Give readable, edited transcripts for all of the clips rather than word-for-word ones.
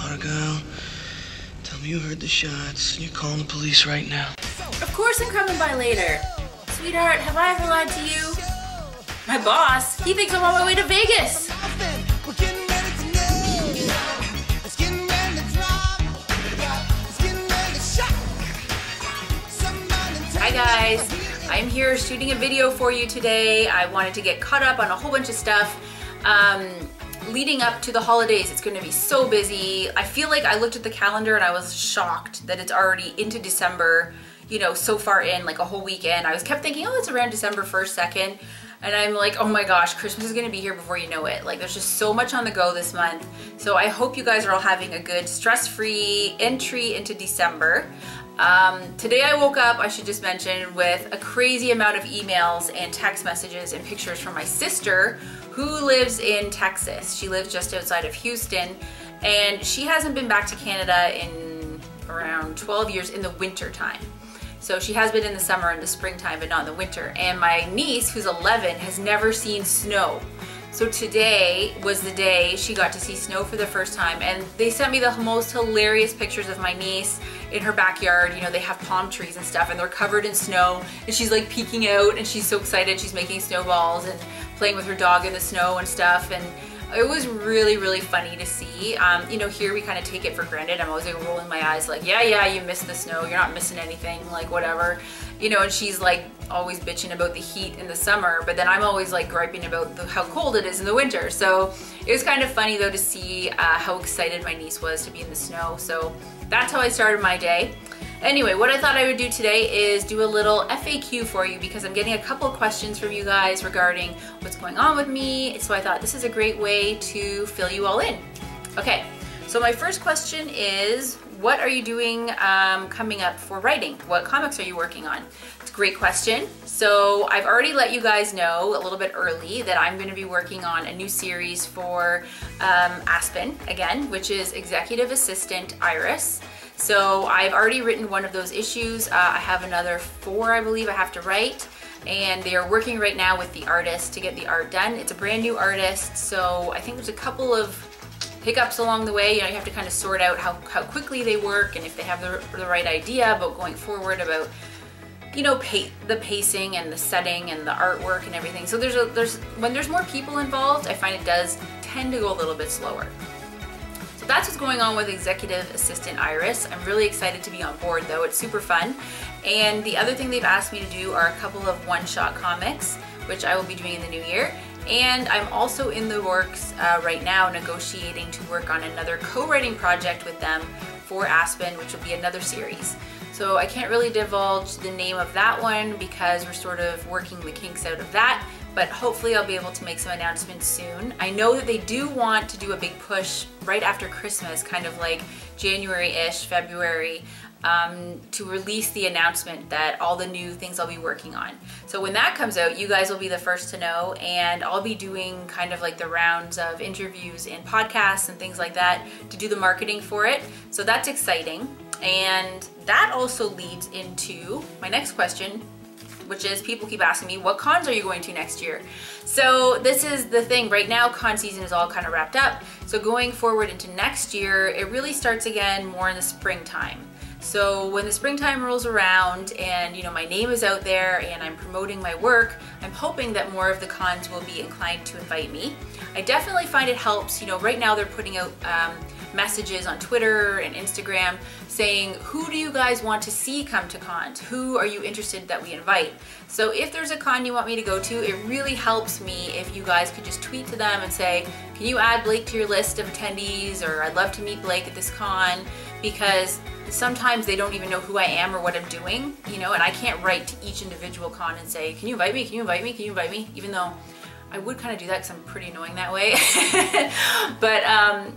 Argyle, tell me you heard the shots. You're calling the police right now. Of course I'm coming by later. Sweetheart, have I ever lied to you? My boss, he thinks I'm on my way to Vegas. Hi guys, I'm here shooting a video for you today. I wanted to get caught up on a whole bunch of stuff. Leading up to the holidays, it's going to be so busy. I feel like I looked at the calendar and I was shocked that it's already into December, you know, so far in, like a whole weekend. I kept thinking, oh, it's around December 1st, 2nd. And I'm like, oh my gosh, Christmas is going to be here before you know it. Like, there's just so much on the go this month. So I hope you guys are all having a good stress-free entry into December. Today I woke up, I should just mention, with a crazy amount of emails and text messages and pictures from my sister who lives in Texas. She lives just outside of Houston, and she hasn't been back to Canada in around 12 years in the winter time. So she has been in the summer and the springtime, but not in the winter. And my niece, who's 11, has never seen snow. So today was the day she got to see snow for the first time, and they sent me the most hilarious pictures of my niece in her backyard. You know, they have palm trees and stuff, and they're covered in snow, and she's like peeking out, and she's so excited. She's making snowballs and playing with her dog in the snow and stuff, and it was really, really funny to see. You know, here we kind of take it for granted. I'm always like rolling my eyes like, yeah, you missed the snow. You're not missing anything, like whatever. You know, and she's like always bitching about the heat in the summer, but then I'm always like griping about how cold it is in the winter. So it was kind of funny though to see how excited my niece was to be in the snow. So that's how I started my day. Anyway, what I thought I would do today is do a little FAQ for you, because I'm getting a couple of questions from you guys regarding what's going on with me. So I thought this is a great way to fill you all in. Okay, so my first question is, what are you doing coming up for writing? What comics are you working on? It's a great question. So I've already let you guys know a little bit early that I'm going to be working on a new series for Aspen again, which is Executive Assistant Iris. So I've already written one of those issues. I have another 4, I believe, I have to write, and they are working right now with the artist to get the art done. It's a brand new artist, so I think there's a couple of hiccups along the way. You know, you have to kind of sort out how quickly they work and if they have the right idea about going forward about, you know, the pacing and the setting and the artwork and everything. So when there's more people involved, I find it does tend to go a little bit slower. So that's what's going on with Executive Assistant Iris. I'm really excited to be on board though. It's super fun. And the other thing they've asked me to do are a couple of one-shot comics, which I will be doing in the new year. And I'm also in the works right now negotiating to work on another co-writing project with them for Aspen, which will be another series. So I can't really divulge the name of that one because we're sort of working the kinks out of that, but hopefully I'll be able to make some announcements soon. I know that they do want to do a big push right after Christmas, kind of like January-ish, February, to release the announcement that all the new things I'll be working on. So when that comes out, you guys will be the first to know, and I'll be doing kind of like the rounds of interviews and podcasts and things like that to do the marketing for it. So that's exciting. And that also leads into my next question, which is people keep asking me, what cons are you going to next year? So this is the thing, right now con season is all kind of wrapped up. So going forward into next year, it really starts again more in the springtime. So when the springtime rolls around and, you know, my name is out there and I'm promoting my work, I'm hoping that more of the cons will be inclined to invite me. I definitely find it helps, you know, right now they're putting out messages on Twitter and Instagram saying, who do you guys want to see come to cons? Who are you interested that we invite? So if there's a con you want me to go to, it really helps me if you guys could just tweet to them and say, can you add Blake to your list of attendees? Or I'd love to meet Blake at this con, because sometimes they don't even know who I am or what I'm doing, you know, and I can't write to each individual con and say, can you invite me? Can you invite me? Can you invite me? Even though I would kind of do that because I'm pretty annoying that way. But,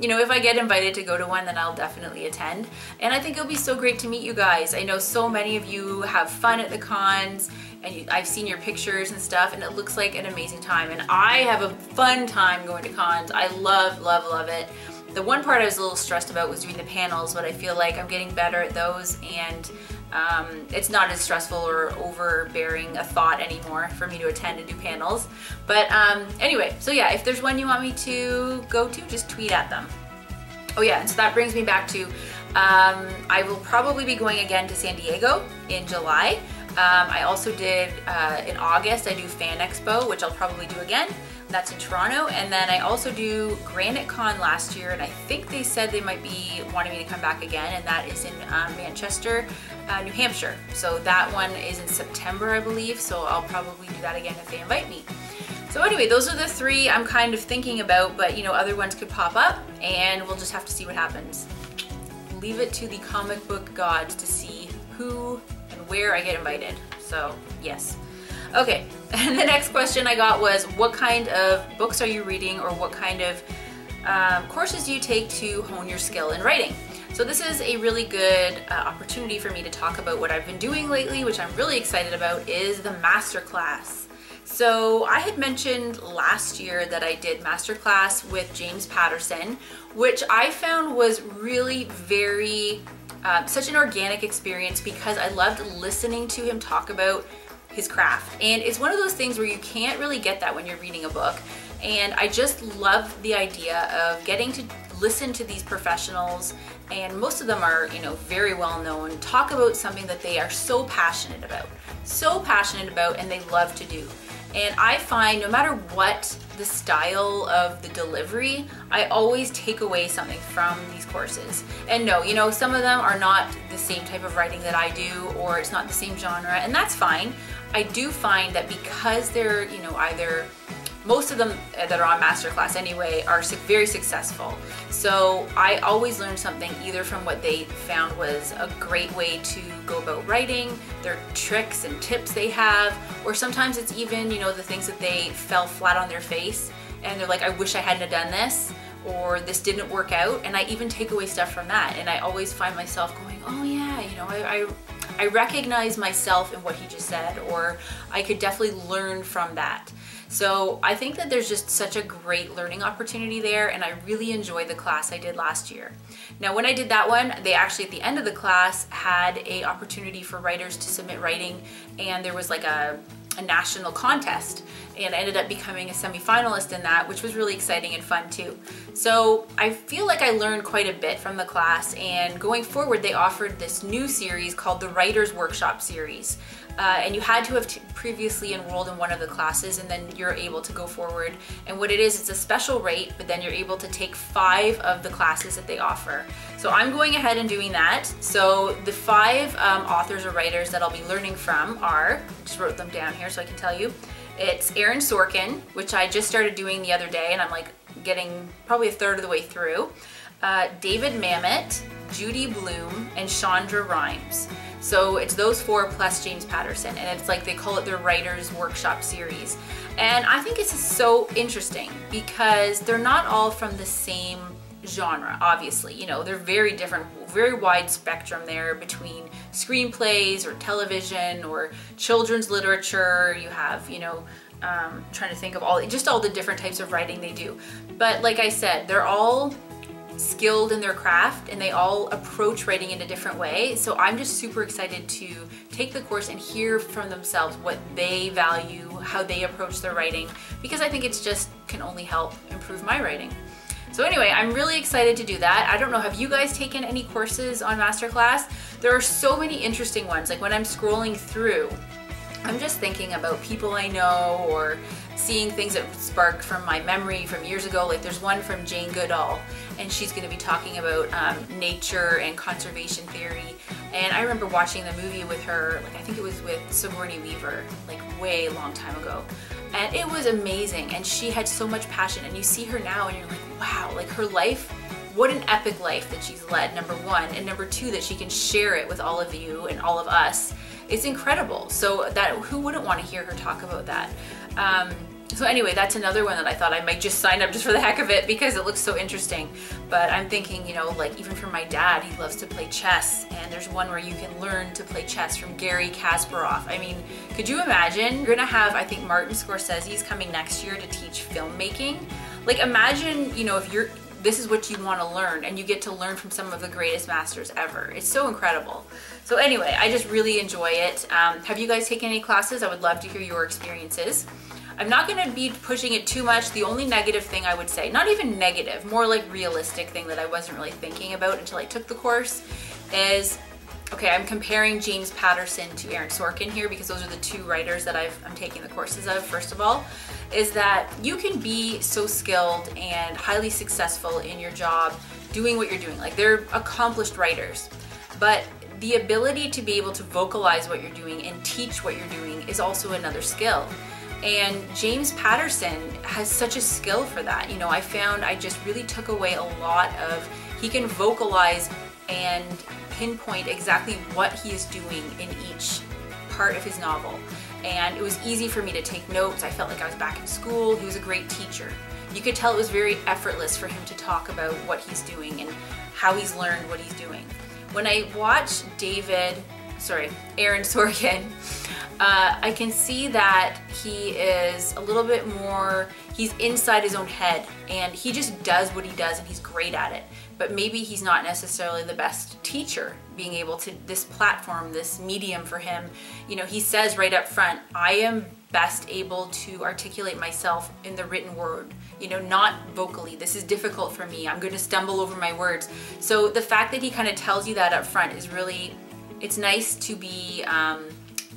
you know, if I get invited to go to one, then I'll definitely attend. And I think it'll be so great to meet you guys. I know so many of you have fun at the cons, and I've seen your pictures and stuff, and it looks like an amazing time. And I have a fun time going to cons. I love, love, love it. The one part I was a little stressed about was doing the panels, but I feel like I'm getting better at those, and it's not as stressful or overbearing a thought anymore for me to attend and do panels. But anyway, so yeah, if there's one you want me to go to, just tweet at them. Oh yeah, and so that brings me back to, I will probably be going again to San Diego in July. I also did, in August, I do Fan Expo, which I'll probably do again. That's in Toronto. And then I also do Granite Con last year, and I think they said they might be wanting me to come back again, and that is in Manchester, New Hampshire. So that one is in September, I believe, so I'll probably do that again if they invite me. So anyway, those are the three I'm kind of thinking about, but you know, other ones could pop up, and we'll just have to see what happens. Leave it to the comic book gods to see who and where I get invited. So yes. Okay, and the next question I got was, what kind of books are you reading, or what kind of courses do you take to hone your skill in writing? So this is a really good opportunity for me to talk about what I've been doing lately, which I'm really excited about, is the masterclass. So I had mentioned last year that I did masterclass with James Patterson, which I found was really very, such an organic experience, because I loved listening to him talk about his craft. And it's one of those things where you can't really get that when you're reading a book. And I just love the idea of getting to listen to these professionals, and most of them are, you know, very well known, talk about something that they are so passionate about, and they love to do. And I find no matter what the style of the delivery, I always take away something from these courses. And no, you know, some of them are not the same type of writing that I do, or it's not the same genre, and that's fine. I do find that because they're, you know, either, most of them that are on masterclass anyway are very successful. So I always learn something either from what they found was a great way to go about writing, their tricks and tips they have, or sometimes it's even, you know, the things that they fell flat on their face and they're like, I wish I hadn't have done this, or this didn't work out. And I even take away stuff from that. And I always find myself going, oh yeah, you know, I recognize myself in what he just said, or I could definitely learn from that. So I think that there's just such a great learning opportunity there, and I really enjoyed the class I did last year. Now when I did that one, they actually at the end of the class had a opportunity for writers to submit writing, and there was like a national contest, and I ended up becoming a semi-finalist in that, which was really exciting and fun too. So I feel like I learned quite a bit from the class, and going forward they offered this new series called the Writers Workshop Series. And you had to have previously enrolled in one of the classes, and then you're able to go forward. And what it is, it's a special rate, but then you're able to take 5 of the classes that they offer. So I'm going ahead and doing that. So the 5 authors or writers that I'll be learning from are, I just wrote them down here so I can tell you. It's Aaron Sorkin, which I just started doing the other day, and I'm like getting probably a third of the way through. David Mamet, Judy Bloom, and Chandra Rhimes. So it's those 4 plus James Patterson, and it's like they call it their Writers Workshop Series. And I think it's so interesting because they're not all from the same genre, obviously. You know, they're very different, very wide spectrum there between screenplays or television or children's literature. You have, you know, trying to think of all the different types of writing they do. But like I said, they're all skilled in their craft, and they all approach writing in a different way. So I'm just super excited to take the course and hear from themselves what they value, how they approach their writing, because I think it's just can only help improve my writing. So anyway, I'm really excited to do that. I don't know, have you guys taken any courses on masterclass? There are so many interesting ones. Like when I'm scrolling through, I'm just thinking about people I know, or seeing things that spark from my memory from years ago. Like there's one from Jane Goodall, and she's going to be talking about nature and conservation theory. And I remember watching the movie with her, like I think it was with Sigourney Weaver, like way long time ago. And it was amazing, and she had so much passion, and you see her now and you're like, wow, like her life, what an epic life that she's led, number one, and number two, that she can share it with all of you and all of us. It's incredible. So that, who wouldn't want to hear her talk about that? So anyway, that's another one that I thought I might just sign up just for the heck of it because it looks so interesting. But I'm thinking, you know, like even for my dad, he loves to play chess, and there's one where you can learn to play chess from Garry Kasparov. I mean, could you imagine? You're gonna have, I think Martin Scorsese's coming next year to teach filmmaking. Like imagine, you know, if this is what you want to learn, and you get to learn from some of the greatest masters ever. It's so incredible. So anyway, I just really enjoy it. Have you guys taken any classes? I would love to hear your experiences. I'm not gonna be pushing it too much. The only negative thing I would say, not even negative, more like realistic thing that I wasn't really thinking about until I took the course is, okay, I'm comparing James Patterson to Aaron Sorkin here because those are the two writers that I'm taking the courses of, first of all, is that you can be so skilled and highly successful in your job doing what you're doing. Like, they're accomplished writers, but the ability to be able to vocalize what you're doing and teach what you're doing is also another skill. And James Patterson has such a skill for that. You know, I found I just really took away a lot of, he can vocalize and pinpoint exactly what he is doing in each part of his novel. And it was easy for me to take notes. I felt like I was back in school. He was a great teacher. You could tell it was very effortless for him to talk about what he's doing and how he's learned what he's doing. When I watch Aaron Sorkin, I can see that he is a little bit more, he's inside his own head and he just does what he does and he's great at it. But maybe he's not necessarily the best teacher, being able to, this platform, this medium for him. You know, he says right up front, I am best able to articulate myself in the written word, you know, not vocally. This is difficult for me. I'm going to stumble over my words. So the fact that he kind of tells you that up front is really, it's nice to be,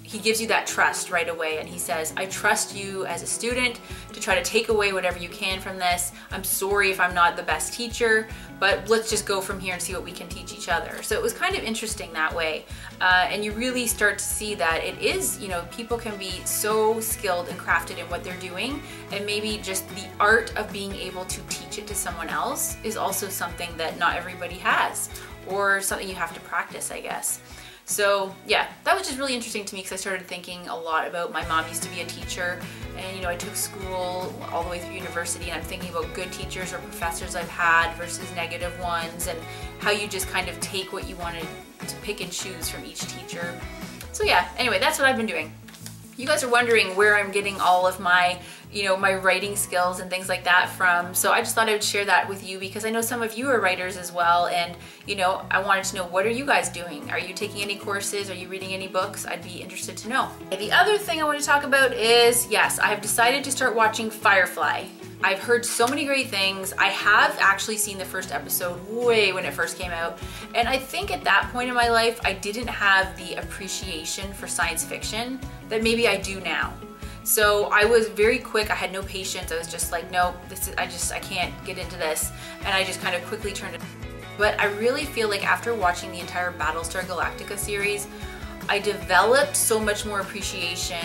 he gives you that trust right away, and he says, I trust you as a student to try to take away whatever you can from this. I'm sorry if I'm not the best teacher, but let's just go from here and see what we can teach each other. So it was kind of interesting that way. And you really start to see that it is, you know, people can be so skilled and crafted in what they're doing, and maybe just the art of being able to teach it to someone else is also something that not everybody has, or something you have to practice, I guess. So yeah, that was just really interesting to me because I started thinking a lot about, my mom used to be a teacher, and you know, I took school all the way through university, and I'm thinking about good teachers or professors I've had versus negative ones, and how you just kind of take what you wanted to pick and choose from each teacher. So yeah, anyway, that's what I've been doing. You guys are wondering where I'm getting all of my, you know, my writing skills and things like that from. So I just thought I would share that with you because I know some of you are writers as well. And, you know, I wanted to know, what are you guys doing? Are you taking any courses? Are you reading any books? I'd be interested to know. The other thing I want to talk about is, yes, I have decided to start watching Firefly. I've heard so many great things. I have actually seen the first episode way when it first came out. And I think at that point in my life, I didn't have the appreciation for science fiction that maybe I do now. So I was very quick, I had no patience. I was just like, no, I can't get into this. And I just kind of quickly turned it. But I really feel like after watching the entire Battlestar Galactica series, I developed so much more appreciation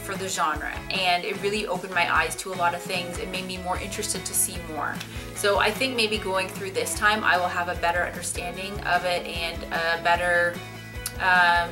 for the genre, and it really opened my eyes to a lot of things. It made me more interested to see more. So I think maybe going through this time, I will have a better understanding of it and a better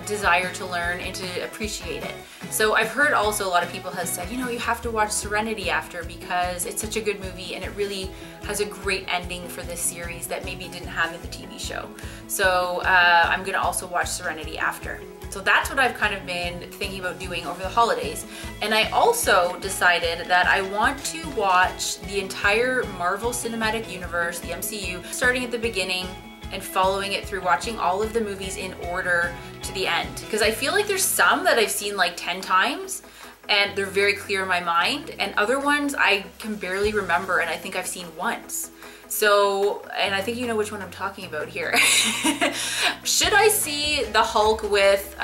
desire to learn and to appreciate it. So I've heard also a lot of people have said, you know, you have to watch Serenity after because it's such a good movie and it really has a great ending for this series that maybe didn't have in the TV show. So I'm gonna also watch Serenity after. So that's what I've kind of been thinking about doing over the holidays. And I also decided that I want to watch the entire Marvel Cinematic Universe, the MCU, starting at the beginning and following it through, watching all of the movies in order to the end. Because I feel like there's some that I've seen like 10 times and they're very clear in my mind, and other ones I can barely remember and I think I've seen once. So, and I think you know which one I'm talking about here. Should I see the Hulk with,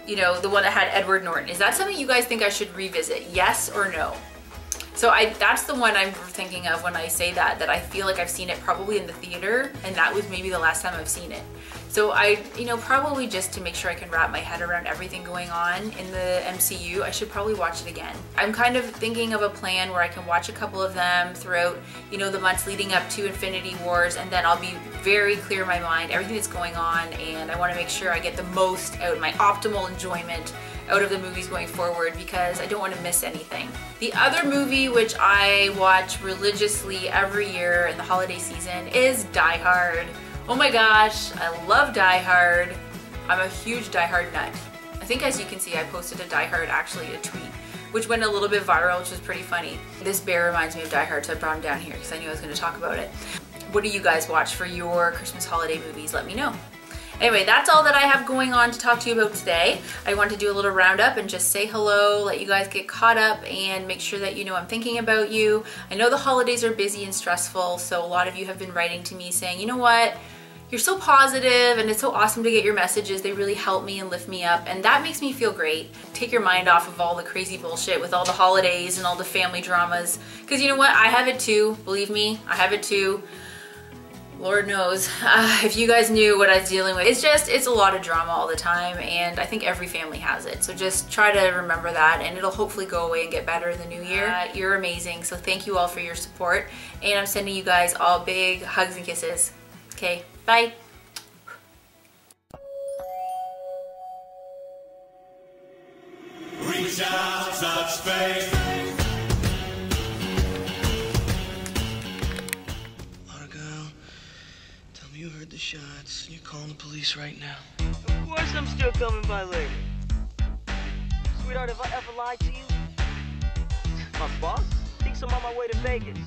you know, the one that had Edward Norton? Is that something you guys think I should revisit? Yes or no? So that's the one I'm thinking of when I say that I feel like I've seen it probably in the theater, and that was maybe the last time I've seen it. So you know, probably just to make sure I can wrap my head around everything going on in the MCU, I should probably watch it again. I'm kind of thinking of a plan where I can watch a couple of them throughout, you know, the months leading up to Infinity Wars, and then I'll be very clear in my mind, everything that's going on, and I want to make sure I get the most out, my optimal enjoyment out of the movies going forward, because I don't want to miss anything. The other movie which I watch religiously every year in the holiday season is Die Hard. Oh my gosh, I love Die Hard. I'm a huge Die Hard nut. I think, as you can see, I posted a Die Hard, actually a tweet, which went a little bit viral, which was pretty funny. This bear reminds me of Die Hard, so I brought him down here because I knew I was going to talk about it. What do you guys watch for your Christmas holiday movies? Let me know. Anyway, that's all that I have going on to talk to you about today. I want to do a little roundup and just say hello, let you guys get caught up, and make sure that you know I'm thinking about you. I know the holidays are busy and stressful, so a lot of you have been writing to me saying, you know what, you're so positive and it's so awesome to get your messages. They really help me and lift me up, and that makes me feel great. Take your mind off of all the crazy bullshit with all the holidays and all the family dramas. Because you know what, I have it too, believe me, I have it too. Lord knows, if you guys knew what I was dealing with. It's a lot of drama all the time, and I think every family has it. So just try to remember that, and it'll hopefully go away and get better in the new year. You're amazing, so thank you all for your support, and I'm sending you guys all big hugs and kisses. Okay, bye. Reach out, touch space. You heard the shots, and you're calling the police right now. Of course I'm still coming by later. Sweetheart, have I ever lied to you? My boss thinks I'm on my way to Vegas.